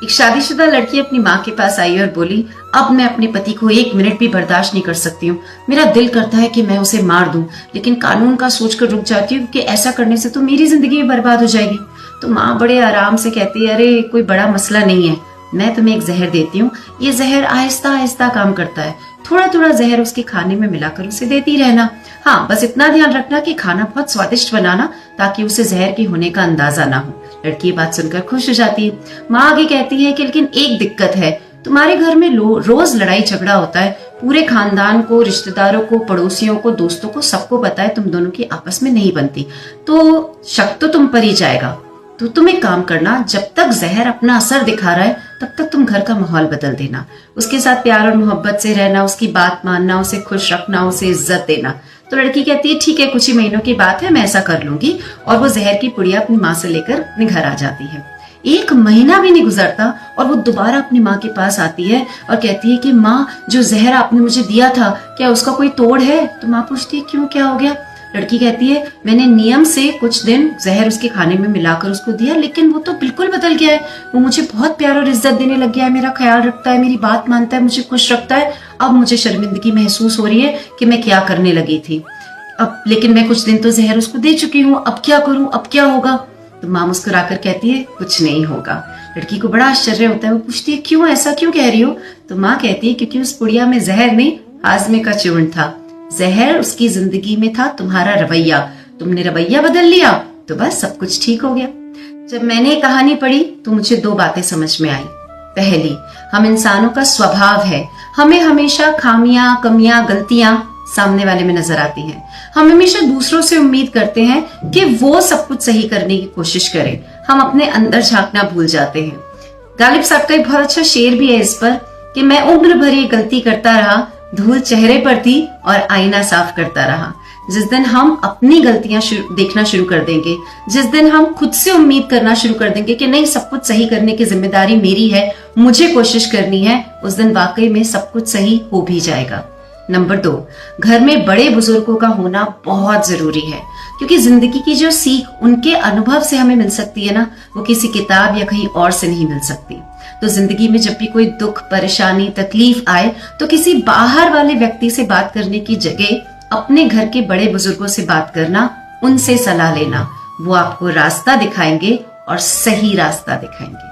एक शादीशुदा लड़की अपनी माँ के पास आई और बोली, अब मैं अपने पति को 1 मिनट भी बर्दाश्त नहीं कर सकती हूँ। मेरा दिल करता है कि मैं उसे मार दूं, लेकिन कानून का सोचकर रुक जाती हूँ कि ऐसा करने से तो मेरी जिंदगी भी बर्बाद हो जाएगी। तो माँ बड़े आराम से कहती है, अरे कोई बड़ा मसला नहीं है, मैं तुम्हें एक जहर देती हूँ। ये जहर आहिस्ता आहिस्ता काम करता है, थोड़ा थोड़ा जहर उसके खाने में मिलाकर उसे देती रहना। हाँ, बस इतना ध्यान रखना कि खाना बहुत स्वादिष्ट बनाना, ताकि उसे जहर के होने का अंदाजा ना हो। लड़की ये बात सुनकर खुश हो जाती है। माँ आगे कहती है कि लेकिन एक दिक्कत है, तुम्हारे घर में रोज लड़ाई झगड़ा होता है। पूरे खानदान को, रिश्तेदारों को, पड़ोसियों को, दोस्तों को, सबको पता है तुम दोनों की आपस में नहीं बनती, तो शक तो तुम पर ही जाएगा। तो तुम एक काम करना, जब तक जहर अपना असर दिखा रहा है तब तक तुम घर का माहौल बदल देना, उसके साथ प्यार और मोहब्बत से रहना, उसकी बात मानना, उसे खुश रखना, उसे इज्जत देना। तो लड़की कहती है, ठीक है, कुछ ही महीनों की बात है, मैं ऐसा कर लूंगी। और वो जहर की पुड़िया अपनी माँ से लेकर अपने घर आ जाती है। 1 महीना भी नहीं गुजरता और वो दोबारा अपनी माँ के पास आती है और कहती है कि माँ, जो जहर आपने मुझे दिया था, क्या उसका कोई तोड़ है? तो माँ पूछती है, क्यों, क्या हो गया? लड़की कहती है, मैंने नियम से कुछ दिन जहर उसके खाने में मिलाकर उसको दिया, लेकिन वो तो बिल्कुल बदल गया है। वो मुझे बहुत प्यार और इज्जत देने लग गया है, मेरा ख्याल रखता है, मेरी बात मानता है, मुझे खुश रखता है। अब मुझे शर्मिंदगी महसूस हो रही है कि मैं क्या करने लगी थी। अब लेकिन मैं कुछ दिन तो जहर उसको दे चुकी हूँ, अब क्या करूँ, अब क्या होगा? तो माँ मुस्कुराकर कहती है, कुछ नहीं होगा। लड़की को बड़ा आश्चर्य होता है। वो पूछती है, क्यों, ऐसा क्यों कह रही हो? तो माँ कहती है, क्योंकि उस पुड़िया में जहर नहीं, हाजमे का चूर्ण था। जहर उसकी जिंदगी में था तुम्हारा रवैया, तुमने रवैया बदल लिया तो बस सब कुछ ठीक हो गया। जब मैंने ये कहानी पढ़ी तो मुझे 2 बातें समझ में आई। पहली, हम इंसानों का स्वभाव है, हमें हमेशा खामियां, कमियां, गलतियां सामने वाले में नजर आती हैं। हम हमेशा दूसरों से उम्मीद करते हैं कि वो सब कुछ सही करने की कोशिश करें, हम अपने अंदर झांकना भूल जाते हैं। गालिब साहब का एक बहुत अच्छा शेर भी है इस पर कि मैं उम्र भर ये गलती करता रहा, धूल चेहरे पर थी और आईना साफ करता रहा। जिस दिन हम अपनी गलतियां देखना शुरू कर देंगे, जिस दिन हम खुद से उम्मीद करना शुरू कर देंगे कि नहीं, सब कुछ सही करने की जिम्मेदारी मेरी है, मुझे कोशिश करनी है, उस दिन वाकई में सब कुछ सही हो भी जाएगा। नंबर 2, घर में बड़े बुजुर्गों का होना बहुत जरूरी है, क्योंकि जिंदगी की जो सीख उनके अनुभव से हमें मिल सकती है ना, वो किसी किताब या कहीं और से नहीं मिल सकती। तो जिंदगी में जब भी कोई दुख, परेशानी, तकलीफ आए तो किसी बाहर वाले व्यक्ति से बात करने की जगह अपने घर के बड़े बुजुर्गों से बात करना, उनसे सलाह लेना। वो आपको रास्ता दिखाएंगे और सही रास्ता दिखाएंगे।